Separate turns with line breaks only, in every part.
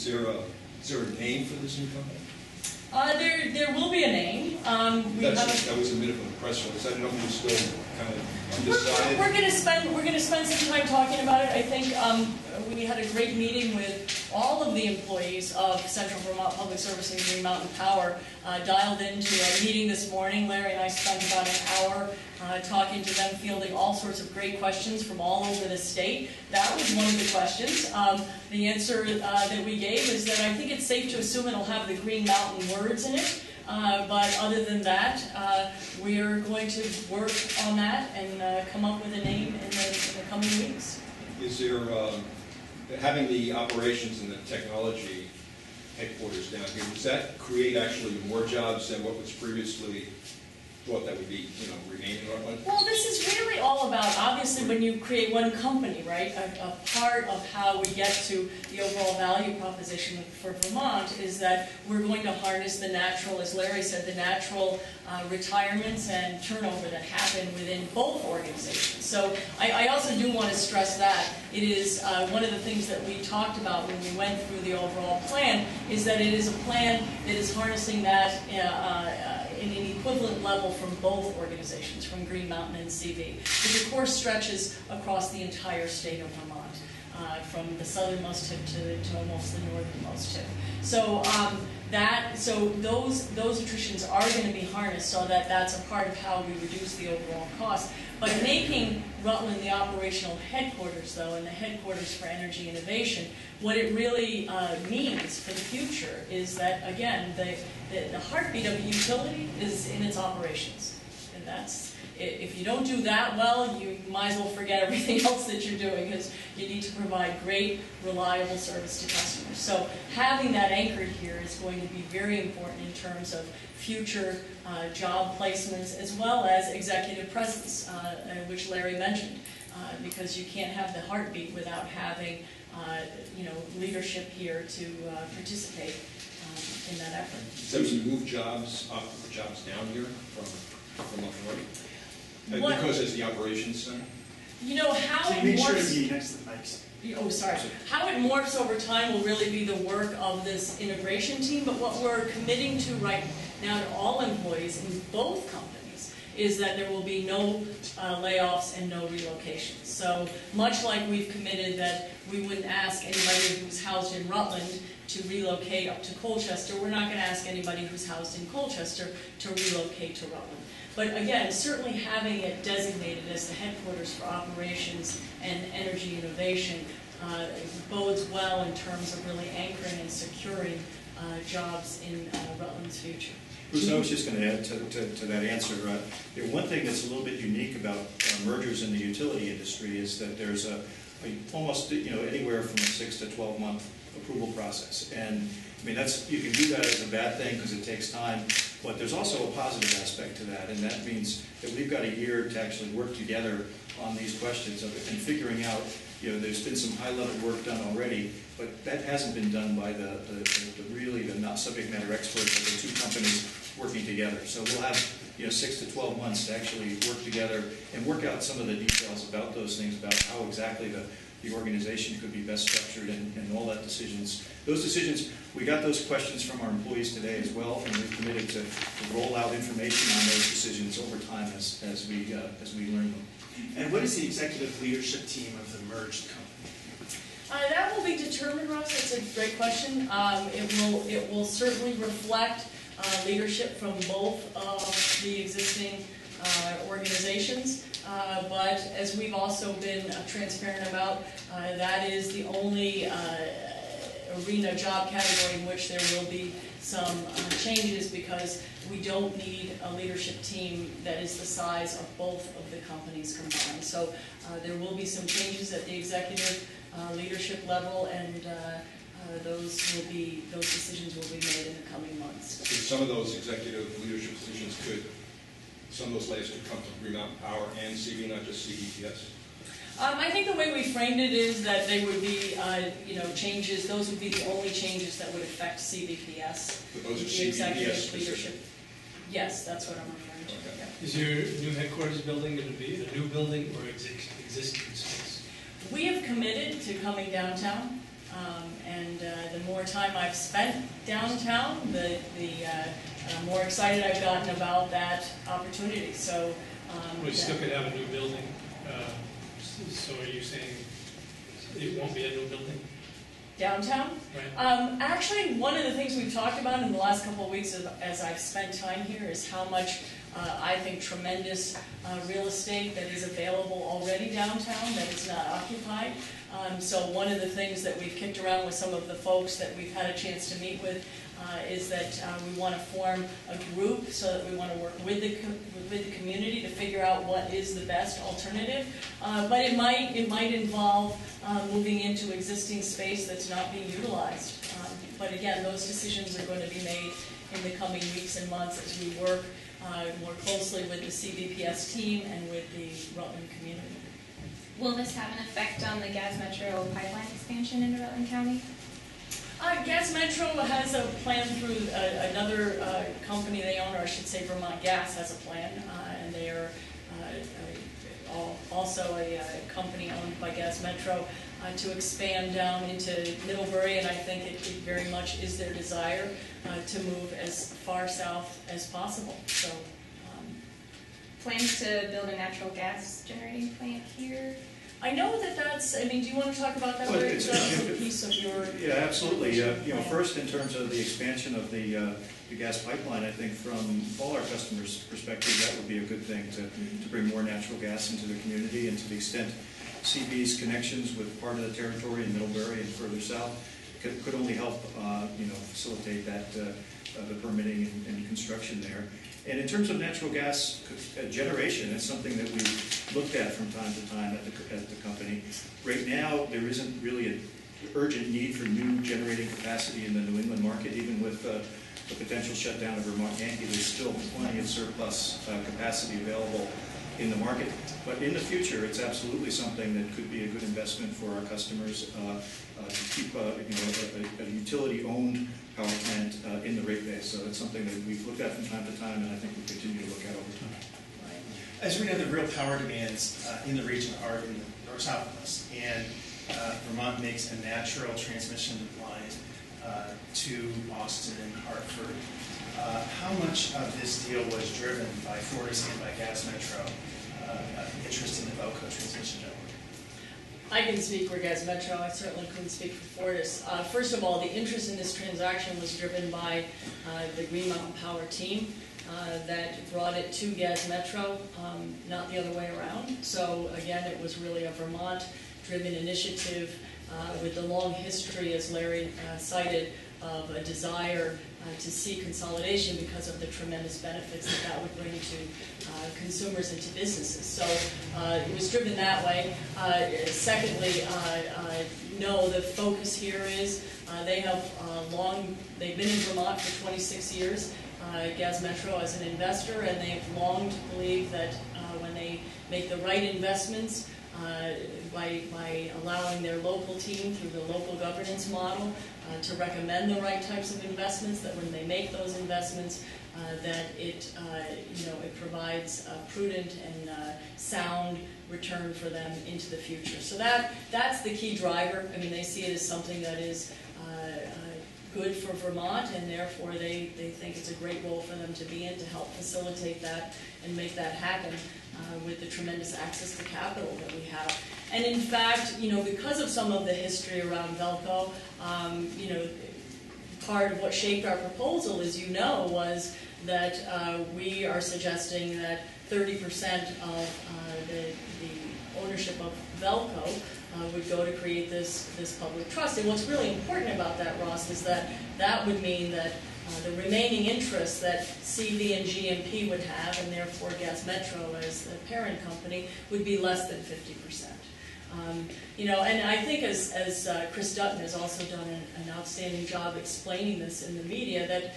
Is there a name for this new company?
There will be a name.
That was a bit of a press release. I don't know if you're still kind of undecided.
We're going to spend some time talking about it. I think we had a great meeting with all of the employees of Central Vermont Public Service and Green Mountain Power. Dialed into a meeting this morning. Larry and I spent about an hour talking to them, fielding all sorts of great questions from all over the state. That was one of the questions. The answer that we gave is that I think it's safe to assume it'll have the Green Mountain words in it. But other than that, we're going to work on that and come up with a name in the coming weeks.
Is there, having the operations and the technology headquarters down here, does that create actually more jobs than what was previously thought that would be, remain in Rutland?
Well, this is really all about, obviously, when you create one company, right? A part of how we get to the overall value proposition for Vermont is that we're going to harness the natural, as Larry said, the natural retirements and turnover that happen within both organizations. So I also do want to stress that it is one of the things that we talked about when we went through the overall plan is that it is a plan that is harnessing that in an equivalent level from both organizations, from Green Mountain and CV. But the course stretches across the entire state of Vermont, from the southernmost tip to almost the northernmost tip. So those attritions are going to be harnessed so that that's a part of how we reduce the overall cost. But making Rutland the operational headquarters, though, and the headquarters for energy innovation, what it really means for the future is that, again, the heartbeat of a utility is in its operations. And that's, if you don't do that well, you might as well forget everything else that you're doing, because you need to provide great, reliable service to customers. So having that anchored here is going to be very important in terms of future job placements, as well as executive presence, which Larry mentioned, because you can't have the heartbeat without having leadership here to participate in that effort.
So you move jobs up or jobs down here from up north? Because it's the operations center?
How it
make sure to
morphs.
be next to the mics.
Oh, sorry. How it morphs over time will really be the work of this integration team, but what we're committing to right now to all employees in both companies is that there will be no layoffs and no relocations. So much like we've committed that we wouldn't ask anybody who's housed in Rutland to relocate up to Colchester, we're not going to ask anybody who's housed in Colchester to relocate to Rutland. But again, certainly having it designated as the headquarters for operations and energy innovation bodes well in terms of really anchoring and securing jobs in Rutland's future.
Bruce, I was just going to add to that answer. One thing that's a little bit unique about mergers in the utility industry is that there's almost anywhere from a 6 to 12 month approval process, and I mean you can do that as a bad thing because it takes time, but there's also a positive aspect to that, and that means that we've got a year to actually work together on these questions and figuring out. There's been some high-level work done already, but that hasn't been done by the not subject matter experts of the two companies working together. So we'll have 6 to 12 months to actually work together and work out some of the details about those things, about how exactly the organization could be best structured and all that decisions. Those decisions, we got those questions from our employees today as well, and we've committed to roll out information on those decisions over time as we learn them.
And what is the executive leadership team of the merged company?
That will be determined, Russ. It's a great question. It will certainly reflect leadership from both of the existing organizations. But as we've also been transparent about, that is the only arena job category in which there will be some changes, because we don't need a leadership team that is the size of both of the companies combined. So there will be some changes at the executive leadership level, and those decisions will be made in the coming months.
So some of those executive leadership positions some of those layers could come from Green Mountain Power and CV, not just CVPS?
I think the way we framed it is that they would be, changes. Those would be the only changes that would affect CVPS.
But those are
the executive
CVPS
leadership. Yes, that's what I'm referring to.
Okay.
Yeah.
Is your new headquarters building going to be a new building or existing space?
We have committed to coming downtown. And the more time I've spent downtown, the more excited I've gotten about that opportunity. So
We still could have a new building. So are you saying it won't be a new building?
downtown?
Right.
Actually, one of the things we've talked about in the last couple of weeks as I've spent time here is how much I think tremendous real estate that is available already downtown that is not occupied. So one of the things that we've kicked around with some of the folks that we've had a chance to meet with is that we want to form a group so that we want to work with the community to figure out what is the best alternative. But it might involve moving into existing space that's not being utilized. But again, those decisions are going to be made in the coming weeks and months as we work more closely with the CVPS team and with the Rutland community.
Will this have an effect on the Gas Metro pipeline expansion into Rutland County?
Gas Metro has a plan through another company they own, or I should say Vermont Gas has a plan, and they are also a company owned by Gas Metro to expand down into Middlebury, and I think it very much is their desire to move as far south as possible. So,
Plans to build a natural gas generating plant here?
I know that's, I mean, do you want to talk about that?
Well,
Larry?
it's
That's a piece of your...
Yeah, absolutely. First, in terms of the expansion of the gas pipeline, I think from all our customers' perspective, that would be a good thing to bring more natural gas into the community, and to the extent CB's connections with part of the territory in Middlebury and further south could only help, facilitate that the permitting and construction there. And in terms of natural gas generation, it's something that we've looked at from time to time at the company. Right now, there isn't really an urgent need for new generating capacity in the New England market, even with the potential shutdown of Vermont Yankee. There's still plenty of surplus capacity available in the market. But in the future, it's absolutely something that could be a good investment for our customers to keep a utility-owned power plant in the rate base. So that's something that we've looked at from time to time, and I think we'll continue to look at over time.
As we know, the real power demands in the region are in the north-south of us, and Vermont makes a natural transmission line to Boston and Hartford. How much of this deal was driven by Fortis and by Gas Metro interest in the Velco transmission network?
I can speak for Gas Metro. I certainly couldn't speak for Fortis. First of all, the interest in this transaction was driven by the Green Mountain Power team that brought it to Gas Metro, not the other way around. So again, it was really a Vermont-driven initiative with the long history, as Larry cited, of a desire to see consolidation because of the tremendous benefits that would bring to consumers and to businesses. So it was driven that way. Secondly, no, the focus here is they've been in Vermont for 26 years, Gas Metro as an investor, and they've long to believe that when they make the right investments, by allowing their local team through the local governance model to recommend the right types of investments, that when they make those investments, that it provides a prudent and sound return for them into the future. So that's the key driver. I mean, they see it as something that is good for Vermont, and therefore they think it's a great role for them to be in to help facilitate that and make that happen with the tremendous access to capital that we have. And in fact, because of some of the history around Velco, part of what shaped our proposal, as you know, was that we are suggesting that 30% of the ownership of Velco would go to create this public trust. And what's really important about that, Ross, is that would mean that the remaining interest that CV and GMP would have, and therefore Gas Metro as the parent company, would be less than 50%. And I think as Chris Dutton has also done an outstanding job explaining this in the media, that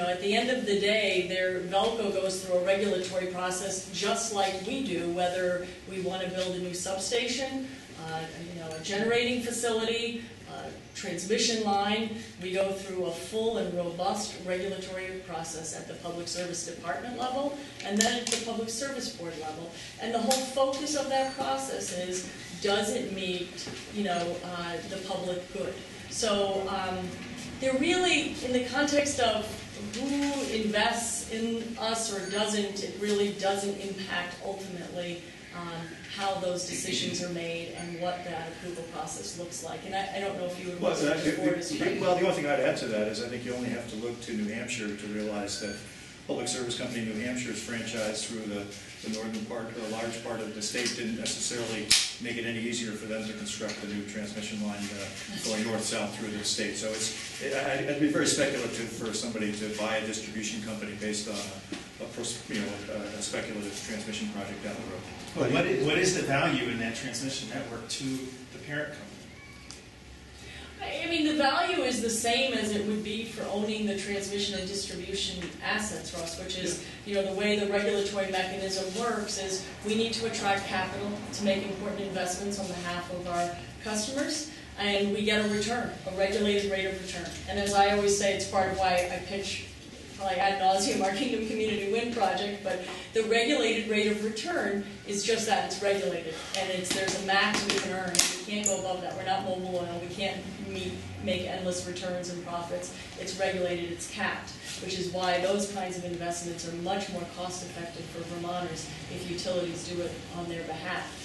at the end of the day, Velco goes through a regulatory process just like we do, whether we want to build a new substation, a generating facility, transmission line. We go through a full and robust regulatory process at the Public Service Department level and then at the Public Service Board level. And the whole focus of that process is, does it meet the public good? So they're really, in the context of who invests in us or doesn't, it really doesn't impact ultimately how those decisions are made and what that approval process looks like. And I don't know if you would want to support us.
Well, the only thing I'd add to that is I think you only have to look to New Hampshire to realize that Public Service Company New Hampshire is franchised through the northern part, or a large part of the state, didn't necessarily make it any easier for them to construct the new transmission line going north-south through the state. So I'd be very speculative for somebody to buy a distribution company based on a speculative transmission project down the road.
But what is the value in that transmission network to the parent company?
I mean, the value is the same as it would be for owning the transmission and distribution assets, Ross, which is, the way the regulatory mechanism works is we need to attract capital to make important investments on behalf of our customers, and we get a return, a regulated rate of return. And as I always say, it's part of why I pitch, probably ad nauseum, our Kingdom Community Wind project, but the regulated rate of return is just that, it's regulated. And there's a max we can earn, and we can't go above that. We're not mobile oil, we can't make endless returns and profits. It's regulated, it's capped, which is why those kinds of investments are much more cost effective for Vermonters if utilities do it on their behalf.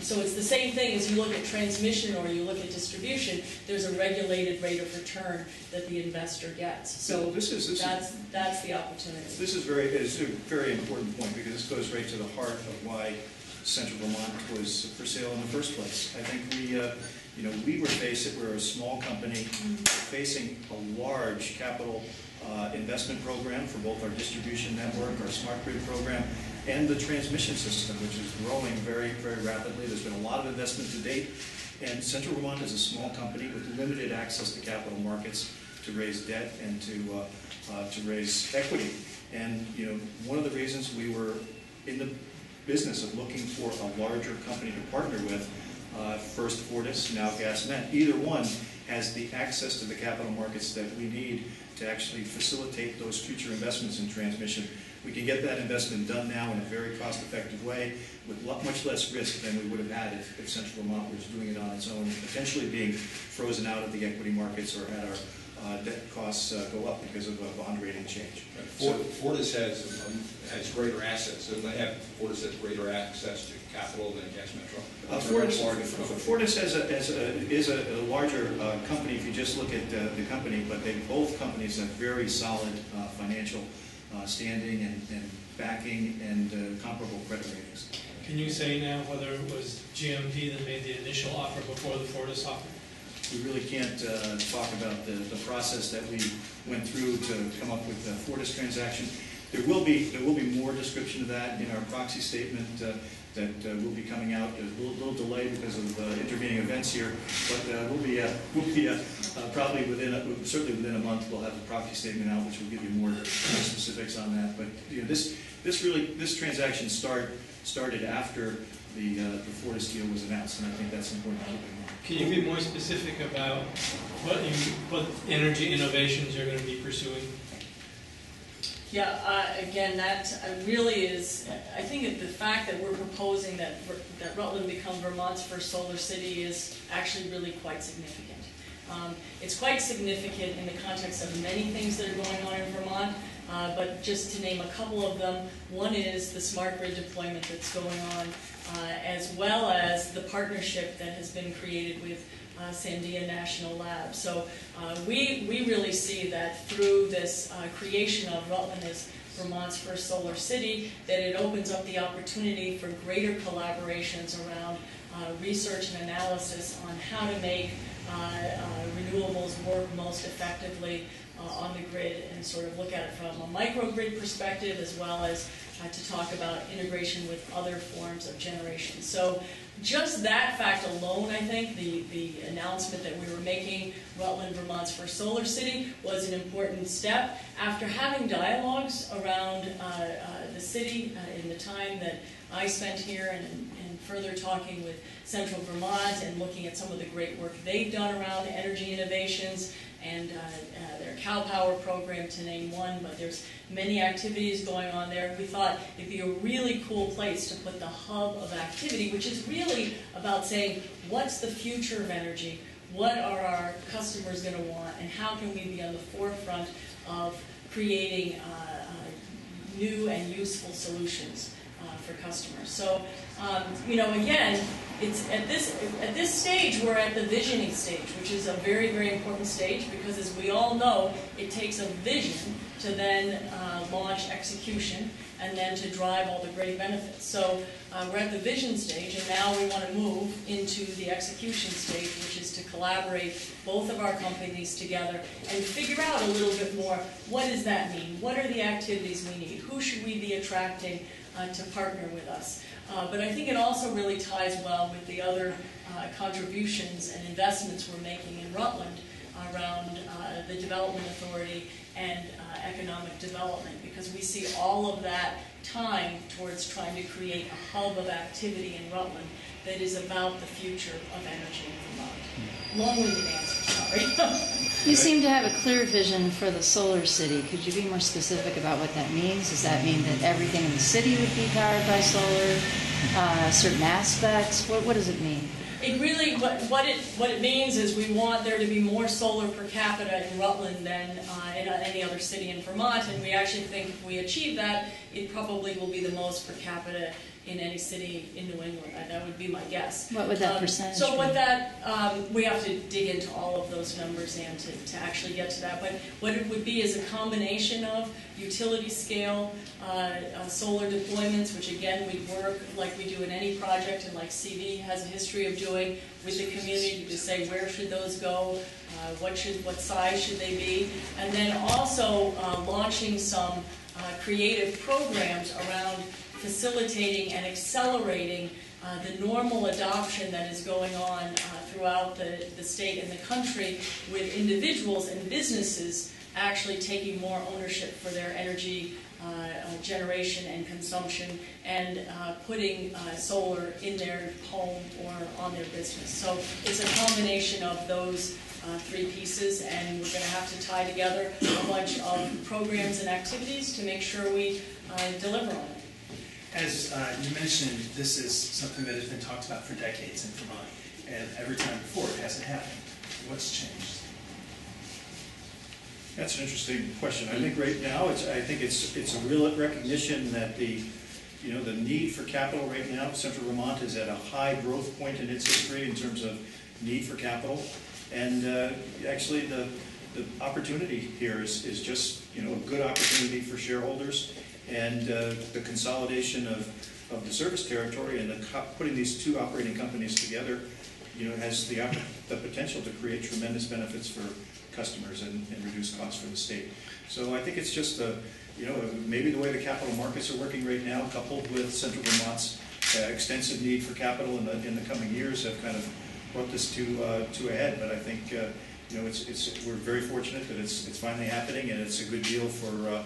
So it's the same thing as you look at transmission or you look at distribution, there's a regulated rate of return that the investor gets. So that's the opportunity.
This is a very important point because this goes right to the heart of why Central Vermont was for sale in the first place. I think we're a small company facing a large capital investment program for both our distribution network, our smart grid program, and the transmission system, which is growing very, very rapidly. There's been a lot of investment to date, and Central Vermont is a small company with limited access to capital markets to raise debt and to raise equity. And one of the reasons we were in the business of looking for a larger company to partner with, first Fortis, now GasMet, either one has the access to the capital markets that we need to actually facilitate those future investments in transmission. We can get that investment done now in a very cost-effective way with much less risk than we would have had if Central Vermont was doing it on its own, potentially being frozen out of the equity markets or had our debt costs go up because of a bond rating change.
Fortis has greater assets, so Fortis has greater access to capital than Gas Metro.
Fortis is a larger company if you just look at the company, but both companies have very solid financial standing and backing and comparable credit ratings.
Can you say now whether it was GMP that made the initial offer before the Fortis offer?
We really can't talk about the process that we went through to come up with the Fortis transaction. There will be more description of that in our proxy statement that will be coming out. A little delay because of intervening events here, but we'll be probably certainly within a month we'll have the proxy statement out, which will give you more specifics on that. But this transaction started after the Fortis deal was announced, and I think that's important to keep in mind.
Can you be more specific about what energy innovations you're going to be pursuing?
Yeah, again, that really is, I think the fact that we're proposing that Rutland become Vermont's first solar city is actually really quite significant. It's quite significant in the context of many things that are going on in Vermont, but just to name a couple of them, one is the smart grid deployment that's going on, as well as the partnership that has been created with Sandia National Lab. So we really see that through this creation of Rutland as Vermont's first solar city, that it opens up the opportunity for greater collaborations around research and analysis on how to make renewables work most effectively on the grid, and sort of look at it from a microgrid perspective, as well as to talk about integration with other forms of generation. So just that fact alone, I think, the announcement that we were making Rutland, Vermont's first solar city, was an important step. After having dialogues around the city in the time that I spent here, and further talking with Central Vermont and looking at some of the great work they've done around energy innovations and their Cow Power program, to name one, but there's many activities going on there. We thought it'd be a really cool place to put the hub of activity, which is really about saying, what's the future of energy? what are our customers going to want, and how can we be on the forefront of creating new and useful solutions for customers. So, again, it's at this stage, we're at the visioning stage, which is a very, very important stage, because as we all know, it takes a vision to then launch execution and then to drive all the great benefits. So we're at the vision stage, and now we want to move into the execution stage, which is to collaborate both of our companies together and figure out a little bit more, what does that mean? What are the activities we need? Who should we be attracting to partner with us? But I think it also really ties well with the other contributions and investments we're making in Rutland around the Development Authority and economic development, because we see all of that time towards trying to create a hub of activity in Rutland that is about the future of energy in Vermont. Long-winded answer, sorry.
You seem to have a clear vision for the solar city. Could you be more specific about what that means? Does that mean that everything in the city would be powered by solar? Certain aspects? What does it mean?
It really, what it means is we want there to be more solar per capita in Rutland than in any other city in Vermont, and we actually think if we achieve that, it probably will be the most per capita in any city in New England. That would be my guess.
What would that percentage
So
be?
what that, we have to dig into all of those numbers and to actually get to that. But what it would be is a combination of utility scale solar deployments, which again we work like we do in any project, and like CV has a history of doing with the community to say where should those go, what size should they be, and then also launching some creative programs around facilitating and accelerating the normal adoption that is going on throughout the state and the country, with individuals and businesses actually taking more ownership for their energy generation and consumption, and putting solar in their home or on their business. So it's a combination of those three pieces, and we're going to have to tie together a bunch of programs and activities to make sure we deliver on it.
As you mentioned, this is something that has been talked about for decades in Vermont, and every time before it hasn't happened. What's changed?
That's an interesting question. I think right now, it's a real recognition that the need for capital right now, Central Vermont is at a high growth point in its history in terms of need for capital, and actually the opportunity here is just a good opportunity for shareholders, and the consolidation of the service territory and putting these two operating companies together, has the potential to create tremendous benefits for customers and reduce costs for the state. So I think it's just maybe the way the capital markets are working right now, coupled with Central Vermont's extensive need for capital in the coming years, have kind of brought this to a head. But I think we're very fortunate that it's finally happening, and it's a good deal for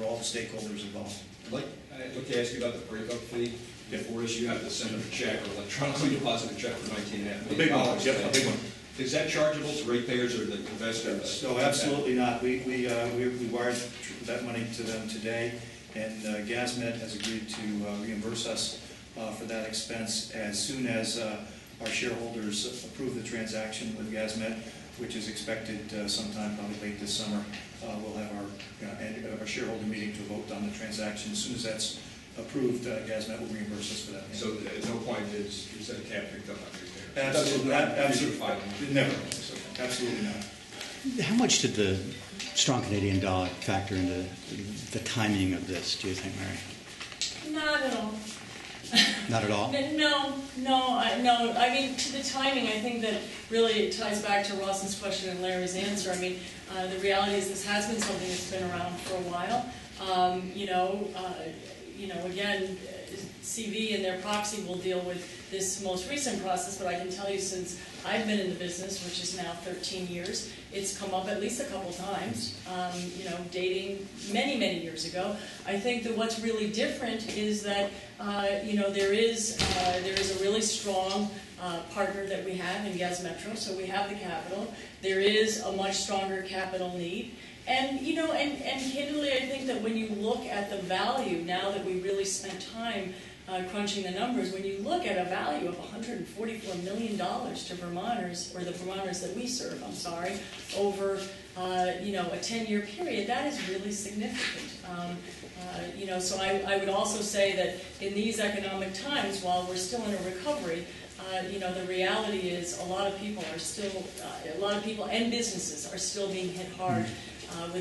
all the stakeholders involved.
I'd like to ask you about the breakup fee. Before us, you have to send them a check or electronically deposit a check for $19.5 million.
A big one, yep, a big one.
Is that chargeable to ratepayers or the investors?
No, absolutely not. We wired that money to them today, and GasMet has agreed to reimburse us for that expense as soon as our shareholders approve the transaction with GasMet, which is expected sometime probably late this summer. We'll have our shareholder meeting to vote on the transaction. As soon as that's approved, GasMet will reimburse us for that.
So at no point is that cap picked up on ratepayers?
Absolutely, never. Absolutely not.
How much did the strong Canadian dollar factor into the timing of this, do you think, Mary?
Not at all.
Not at all?
No. I mean, to the timing, I think that really it ties back to Ross's question and Larry's answer. I mean, the reality is this has been something that's been around for a while. Again, CV and their proxy will deal with this most recent process, but I can tell you since I've been in the business, which is now 13 years, it's come up at least a couple times, dating many, many years ago. I think that what's really different is that, there is a really strong partner that we have in Gas Metro, so we have the capital. There is a much stronger capital need. And, and candidly, I think that when you look at the value, now that we really spent time crunching the numbers, when you look at a value of $144 million to Vermonters, or the Vermonters that we serve, I'm sorry, over a 10-year period, that is really significant. So I would also say that in these economic times, while we're still in a recovery, the reality is a lot of people and businesses are still being hit hard with